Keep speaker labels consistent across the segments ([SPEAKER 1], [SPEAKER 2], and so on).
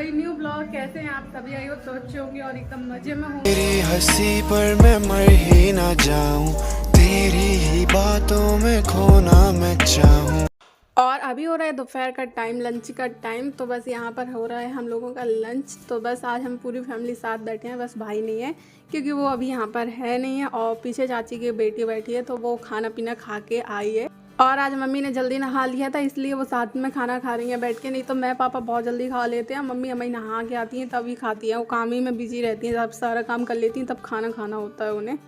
[SPEAKER 1] वही new blog. कैसे हैं आप सभी? आई हो तो अच्छे होंगे और एकदम मजे में होंगे।
[SPEAKER 2] तेरी हंसी पर मैं मर ही ना जाऊं, तेरी ही बातों में खोना मैं चाहूं।
[SPEAKER 1] और अभी हो रहा है दोपहर का टाइम, लंच का टाइम। तो बस यहाँ पर हो रहा है हम लोगों का लंच। तो बस आज हम पूरी फैमिली साथ बैठे हैं, बस भाई नहीं है क्योंकि वो अभी यहाँ पर है नहीं है। और पीछे चाची की बेटी बैठी है तो वो खाना पीना खा के आई है। और आज मम्मी ने जल्दी नहा लिया था इसलिए वो साथ में खाना खा रही हैं बैठ के। नहीं तो मैं पापा बहुत जल्दी खा लेते हैं, मम्मी हमें नहा के आती हैं तभी खाती हैं। वो काम ही में बिजी रहती हैं, जब सारा काम कर लेती हैं तब खाना खाना होता है उन्हें।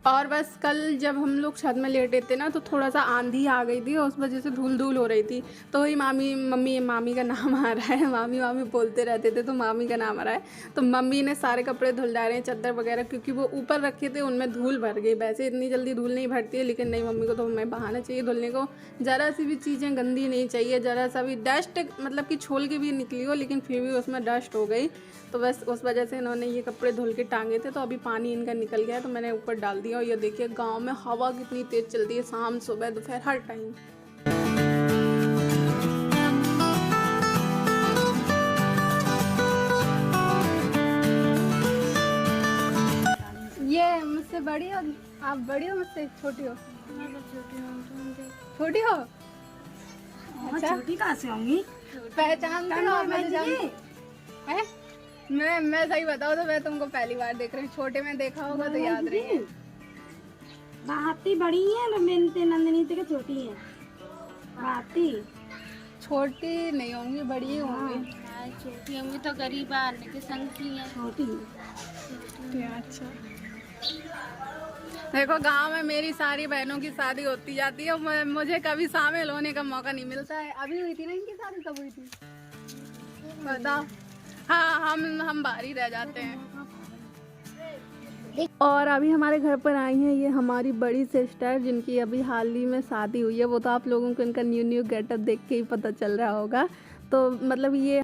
[SPEAKER 1] और बस कल जब हम लोग छत में लेटे थे ना तो थोड़ा सा आंधी आ गई थी और उस वजह से धूल धूल हो रही थी। तो वही मामी का नाम आ रहा है, मामी मामी बोलते रहते थे तो मामी का नाम आ रहा है। तो मम्मी ने सारे कपड़े धुल डाले हैं, चादर वगैरह, क्योंकि वो ऊपर रखे थे उनमें धूल भर गई। वैसे इतनी जल्दी धूल नहीं भरती है लेकिन नहीं, मम्मी को तो हमें बहाना चाहिए धुलने को। ज़रा सी भी चीज़ें गंदी नहीं चाहिए, ज़रा सा भी डस्ट, मतलब कि छोल के भी निकली हो लेकिन फिर भी उसमें डस्ट हो गई। तो बस उस वजह से इन्होंने ये कपड़े धुल के टांगे थे। तो अभी पानी इनका निकल गया है तो मैंने ऊपर डाल दिया। और ये देखिए गांव में हवा कितनी तेज़ चलती है, शाम सुबह दोपहर हर टाइम। ये मुझसे बड़ी हो? आप बड़ी हो मुझसे? छोटी हो?
[SPEAKER 3] मैं तो छोटी हूँ, तुम देख।
[SPEAKER 1] छोटी हो? अच्छा,
[SPEAKER 3] छोटी कहाँ से होंगी?
[SPEAKER 1] पहचानते हो आप मुझे? हैं? मैं सही बताऊँ तो मैं तुमको पहली बार देख रही हूँ। छोटे में देखा होगा तो याद नहीं है।
[SPEAKER 3] भारती बड़ी है, रमेनते नंदिनी के छोटी है। भारती
[SPEAKER 1] छोटी नहीं होंगी, बड़ी ही होंगी।
[SPEAKER 3] हाँ, छोटी होंगी तो गरीब आने के संग की है। छोटी
[SPEAKER 1] अच्छा, देखो गांव में मेरी सारी बहनों की शादी होती जाती है, मुझे कभी शामिल होने का मौका नहीं मिलता है। अभी हुई थी ना इनकी शादी? कब हुई थी बताओ? हाँ, हम बाहर ही रह जाते हैं। और अभी हमारे घर पर आई हैं ये हमारी बड़ी सिस्टर, जिनकी अभी हाल ही में शादी हुई है। वो तो आप लोगों को इनका न्यू गेटअप देख के ही पता चल रहा होगा। तो मतलब ये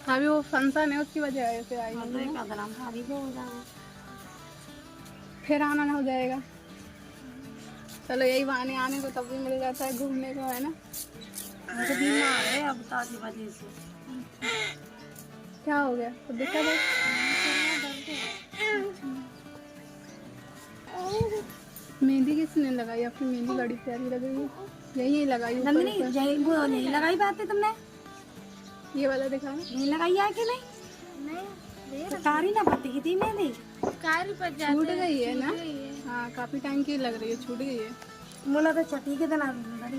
[SPEAKER 1] अभी वो फंक्शन है उसकी वजह से आई हूँ। फिर आना ना हो जाएगा। चलो यही बहाने आने को तब भी मिल जाता है, घूमने को, है ना?
[SPEAKER 3] अब ताजी वजह से
[SPEAKER 1] क्या हो गया? तो दिक्कत है? मेहंदी किसने लगाई? आपकी मेहंदी बड़ी प्यारी लग रही है। यही लगाई ऊपर
[SPEAKER 3] नंदिनी
[SPEAKER 1] ऊपर।
[SPEAKER 3] वो नहीं लगाई बातें तुमने?
[SPEAKER 1] ये वाला दिखा।
[SPEAKER 3] नहीं लगाई है कि नहीं? तो कारी ना पड़ती थी मेहंदी, कारी पर
[SPEAKER 1] छूट गई है ना? हाँ, काफी टाइम की लग रही है, छूट गई है।
[SPEAKER 3] बोला तो छठी के दिन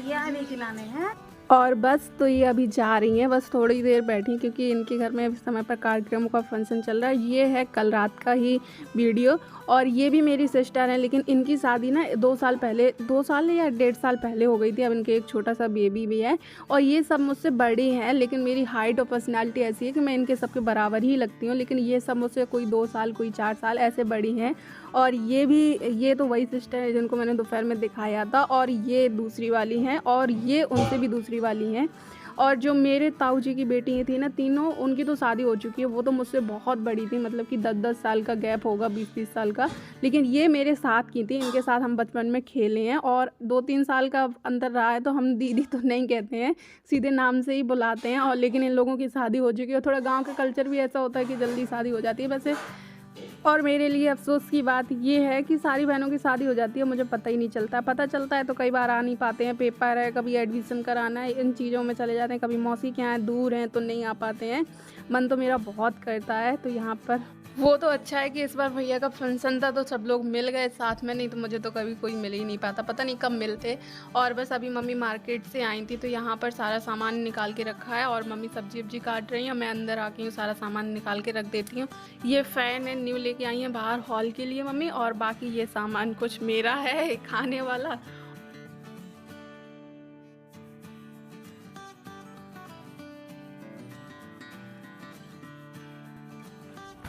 [SPEAKER 3] ये आने खिलाने हैं।
[SPEAKER 1] और बस तो ये अभी जा रही हैं, बस थोड़ी देर बैठी क्योंकि इनके घर में इस समय पर कार्यक्रमों का फंक्शन चल रहा है। ये है कल रात का ही वीडियो। और ये भी मेरी सिस्टर है लेकिन इनकी शादी ना 2 साल पहले, 2 साल या 1.5 साल पहले हो गई थी। अब इनके एक छोटा सा बेबी भी है। और ये सब मुझसे बड़ी हैं लेकिन मेरी हाइट और पर्सनैलिटी ऐसी है कि मैं इनके सबके बराबर ही लगती हूँ। लेकिन ये सब मुझसे कोई 2 साल, कोई 4 साल ऐसे बड़ी हैं। और ये तो वही सिस्टर है जिनको मैंने दोपहर में दिखाया था। और ये दूसरी वाली हैं और ये उनसे भी दूसरी वाली हैं। और जो मेरे ताऊ जी की बेटी थी ना तीनों, उनकी तो शादी हो चुकी है। वो तो मुझसे बहुत बड़ी थी, मतलब कि 10-10 साल का गैप होगा, 20-20 साल का। लेकिन ये मेरे साथ की थी, इनके साथ हम बचपन में खेले हैं। और 2-3 साल का अंतर रहा है तो हम दीदी तो नहीं कहते हैं, सीधे नाम से ही बुलाते हैं। और लेकिन इन लोगों की शादी हो चुकी है। थोड़ा गाँव का कल्चर भी ऐसा होता है कि जल्दी शादी हो जाती है वैसे। और मेरे लिए अफसोस की बात ये है कि सारी बहनों की शादी हो जाती है, मुझे पता ही नहीं चलता। पता चलता है तो कई बार आ नहीं पाते हैं, पेपर है, कभी एडमिशन कराना है, इन चीज़ों में चले जाते हैं। कभी मौसी के यहाँ दूर हैं तो नहीं आ पाते हैं। मन तो मेरा बहुत करता है। तो यहाँ पर वो तो अच्छा है कि इस बार भैया का फंक्शन था तो सब लोग मिल गए साथ में, नहीं तो मुझे तो कभी कोई मिल ही नहीं पाता, पता नहीं कब मिलते। और बस अभी मम्मी मार्केट से आई थी तो यहाँ पर सारा सामान निकाल के रखा है और मम्मी सब्जी वब्जी काट रही हैं। मैं अंदर आके सारा सामान निकाल के रख देती हूँ। ये फ़ैन है न्यू लेके आई हैं बाहर हॉल के लिए मम्मी। और बाकी ये सामान कुछ मेरा है खाने वाला।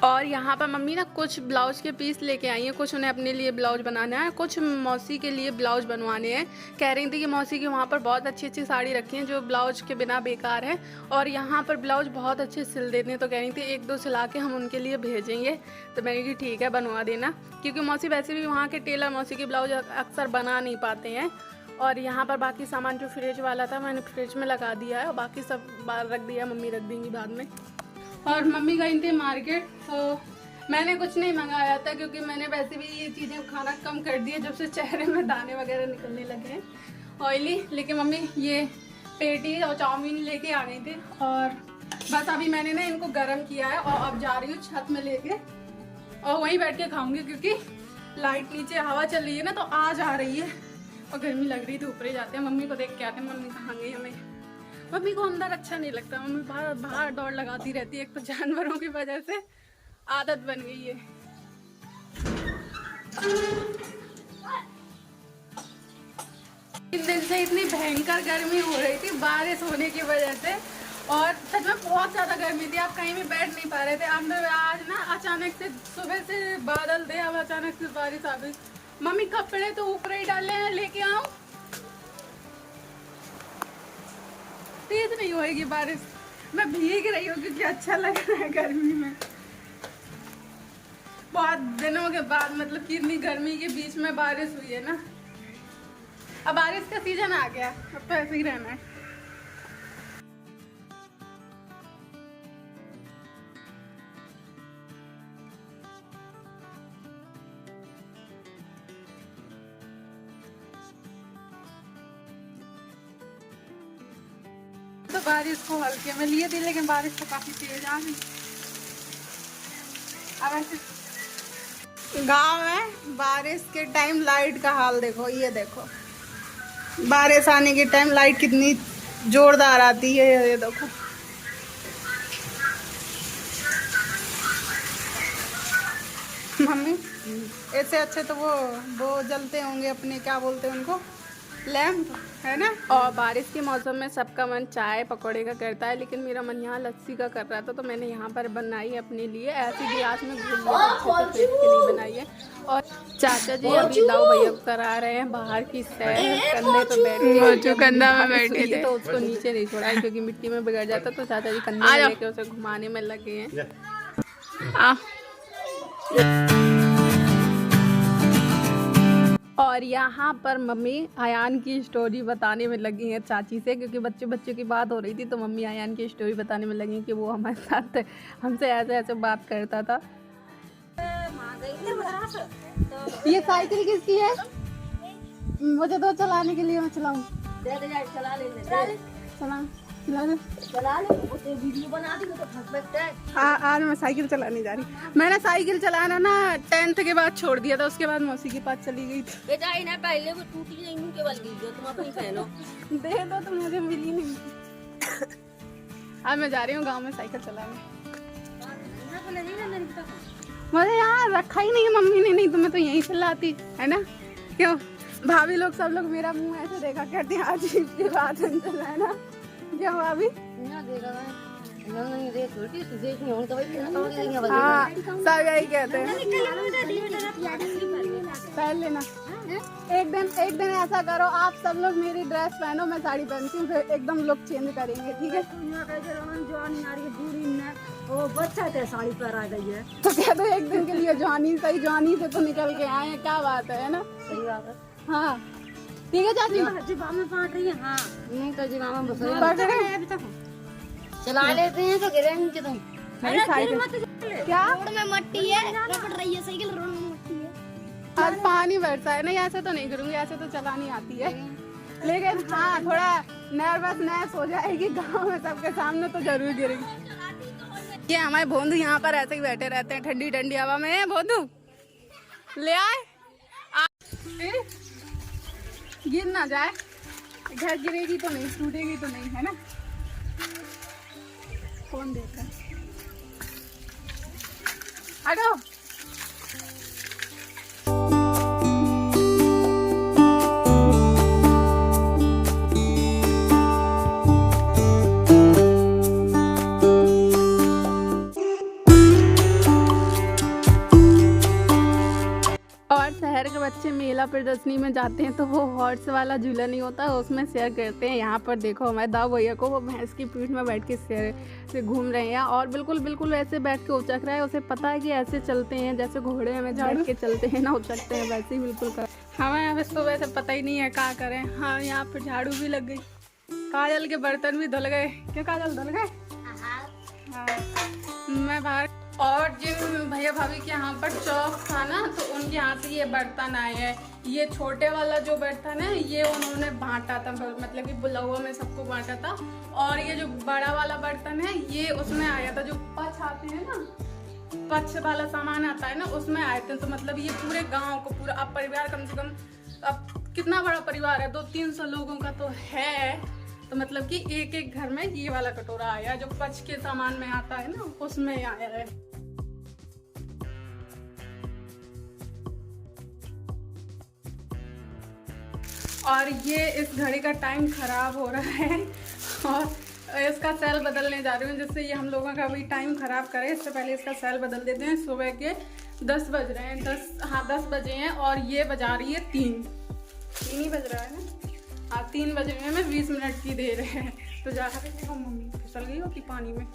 [SPEAKER 1] और यहाँ पर मम्मी ना कुछ ब्लाउज के पीस लेके आई हैं, कुछ उन्हें अपने लिए ब्लाउज बनाना है, कुछ मौसी के लिए ब्लाउज बनवाने हैं। कह रही थी कि मौसी की वहाँ पर बहुत अच्छी अच्छी साड़ी रखी हैं जो ब्लाउज के बिना बेकार है। और यहाँ पर ब्लाउज बहुत अच्छे सिल देते हैं। तो कह रही थी 1-2 सिला के हम उनके लिए भेजेंगे। तो मैंने कहा ठीक है बनवा देना, क्योंकि मौसी वैसे भी वहाँ के टेलर मौसी के ब्लाउज अक्सर बना नहीं पाते हैं। और यहाँ पर बाकी सामान जो फ्रिज वाला था मैंने फ्रिज में लगा दिया है और बाकी सब बाहर रख दिया, मम्मी रख देंगी बाद में। और मम्मी गई थी मार्केट, तो मैंने कुछ नहीं मंगाया था क्योंकि मैंने वैसे भी ये चीज़ें खाना कम कर दिया जब से चेहरे में दाने वगैरह निकलने लगे हैं ऑयली। लेकिन मम्मी ये पेटी और चाउमीन लेके आ गई थी और बस अभी मैंने ना इनको गर्म किया है और अब जा रही हूँ छत में लेके और वहीं बैठ के खाऊंगी क्योंकि लाइट नीचे हवा चल रही है ना तो आज आ रही है और गर्मी लग रही थी। ऊपर ही जाते हैं, मम्मी को देख के आते हैं मम्मी कहाँ गई हमें। मम्मी को अंदर अच्छा नहीं लगता, मम्मी बाहर बाहर दौड़ लगाती रहती है, एक तो जानवरों की वजह से आदत बन गई है। इन दिन से इतनी भयंकर गर्मी हो रही थी बारिश होने की वजह से और सच में बहुत ज़्यादा गर्मी थी, आप कहीं भी बैठ नहीं पा रहे थे। अंदर आज ना अचानक से सुबह से बादल थे, अब अचानक से बारिश आ गई। मम्मी कपड़े तो ऊपर ही डाले हैं, लेके आऊं? तेज नहीं होएगी बारिश, मैं भीग रही हूँ क्योंकि अच्छा लग रहा है गर्मी में। बहुत दिनों के बाद मतलब कि इतनी गर्मी के बीच में बारिश हुई है ना। अब बारिश का सीजन आ गया, अब तो ऐसे ही रहना है। तो बारिश को हल्के में लिए थी लेकिन बारिश तो काफी तेज आ गई। अब ऐसे गाँव में बारिश के टाइम लाइट का हाल देखो, ये देखो बारिश आने के टाइम लाइट कितनी जोरदार आती है, ये देखो। मम्मी ऐसे अच्छे तो वो जलते होंगे अपने, क्या बोलते हैं उनको, लैम्प, है ना। और बारिश के मौसम में सबका मन चाय पकौड़े का करता है, लेकिन मेरा मन यहाँ लस्सी का कर रहा था तो मैंने यहाँ पर बनाई अपने लिए ऐसी गिलास में अच्छे से के लिए बनाई है। और चाचा जी अभी दाऊ भैया करा रहे हैं बाहर की सैर, कंधे पे बैठे, कंधा में बैठे थे तो उसको नीचे नहीं छोड़ा क्योंकि मिट्टी में बिगड़ जाता, तो चाचा जी कंधे में लेके उसे घुमाने में लगे हैं। और यहाँ पर मम्मी आयान की स्टोरी बताने में लगी हैं चाची से, क्योंकि बच्चों की बात हो रही थी तो मम्मी आयान की स्टोरी बताने में लगी कि वो हमारे साथ हमसे ऐसे ऐसे बात करता था। ये साइकिल किसकी है? मुझे तो चलाने के लिए मैं चलाऊं।
[SPEAKER 3] वीडियो बना दी तो
[SPEAKER 1] आज मैं साइकिल चलाने जा रही। मैंने साइकिल चलाना ना 10th के बाद छोड़ दिया था, उसके बाद मौसी के पास चली गई थी।
[SPEAKER 3] बेटा ना पहले वो टूटी नहीं, मुंह के बल गई जो तुम अपनी पहनो
[SPEAKER 1] दे दो तो मुझे मिली नहीं। आज मैं जा रही हूँ गांव में साइकिल चलाने। मुझे यहाँ रखा ही नहीं है मम्मी ने, नहीं तो मैं तो यहीं चलाती, है ना। क्यों भाभी लोग सब लोग मेरा मुंह ऐसे देखा करते हैं, आज इसके बाद है ना। क्या भाभी हाँ सब यही कहते हैं। पहन लेना, एक दिन ऐसा करो आप सब लोग मेरी ड्रेस पहनो, मैं साड़ी पहनती हूँ, फिर एकदम लुक चेंज करेंगे, ठीक है। वो बच्चा थे साड़ी पर आ गई है तो कह दो एक दिन के लिए जवानी सही, जवानी से तो निकल के आए हैं, क्या बात है ना। सही बात है, हाँ ठीक है चाची। जिबा में पाट रही है, हाँ नहीं तो जिबा में बस अभी तक चला लेते हैं तो गिरे नीचे तुम। मेरी साइकिल क्या रोड में मट्टी है, रपट रही है साइकिल, रोड में मट्टी है। आज पानी बरसा है, नहीं ऐसे तो नहीं करूंगी, ऐसे तो चलानी आती है, लेकिन हाँ थोड़ा नर्वसनेस हो जाएगी गाँव में सबके सामने तो जरूर गिरेगी। ये हमारे भोंदू यहाँ पर ऐसे ही बैठे रहते हैं ठंडी ठंडी हवा में। भोंदू ले आए, गिर ना जाए, घर गिरेगी तो नहीं, टूटेगी तो नहीं, है ना। कौन देख रहा है, हटो। और शहर के बच्चे मेला प्रदर्शनी में जाते हैं तो वो हॉर्स वाला झूला नहीं होता, उसमें शेयर करते हैं। यहाँ पर देखो हमारे दाऊ भैया को, वो भैंस की पीठ में बैठ के शेयर से घूम रहे हैं और बिल्कुल ऐसे बैठ के उचक रहा है। उसे पता है कि ऐसे चलते हैं जैसे घोड़े में बैठ के चलते हैं ना, उचकते हैं, वैसे ही बिल्कुल कर। हमें अब सुबह से पता ही नहीं है क्या करें। हाँ, यहाँ पर झाड़ू भी लग गई, काजल के बर्तन भी धुल गए। क्यों काजल धुल गए? हाँ, मैं बाहर। और जिन भैया भाभी के यहाँ पर चौक था ना, तो उनके यहाँ से ये बर्तन आए हैं। ये छोटे वाला जो बर्तन है ये उन्होंने बांटा था, मतलब कि बुलावा में सबको बांटा था। और ये जो बड़ा वाला बर्तन है ये उसमें आया था, जो पच आते हैं ना, पच वाला सामान आता है ना, उसमें आए थे। तो मतलब ये पूरे गांव को, पूरा अब परिवार कम से कम, अब कितना बड़ा परिवार है, 200-300 लोगों का तो है। तो मतलब कि एक एक घर में ये वाला कटोरा आया, जो पच के सामान में आता है ना, उसमें आया है। और ये इस घड़ी का टाइम खराब हो रहा है और इसका सेल बदलने जा रही हूँ, जिससे ये हम लोगों का भी टाइम खराब करे। इससे पहले इसका सेल बदल देते हैं। सुबह के 10 बज रहे हैं, 10 बजे हैं और ये बजा रही है 3 ही बज रहा है ना। हाँ, 3 बजने में 20 मिनट की देर है। तो जा रहे थे मम्मी फिसल गई होती पानी में।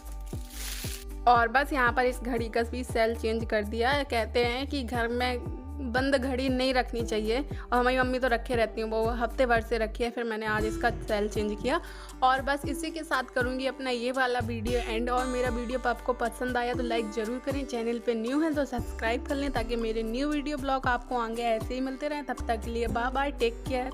[SPEAKER 1] और बस यहाँ पर इस घड़ी का भी सेल चेंज कर दिया है। कहते हैं कि घर में बंद घड़ी नहीं रखनी चाहिए, और हमारी मम्मी तो रखे रहती हैं, वो हफ्ते भर से रखी है। फिर मैंने आज इसका सेल चेंज किया। और बस इसी के साथ करूँगी अपना ये वाला वीडियो एंड। और मेरा वीडियो आपको पसंद आया तो लाइक ज़रूर करें, चैनल पे न्यू है तो सब्सक्राइब कर लें, ताकि मेरे न्यू वीडियो ब्लॉग आपको आगे ऐसे ही मिलते रहें। तब तक के लिए बाय बाय, टेक केयर।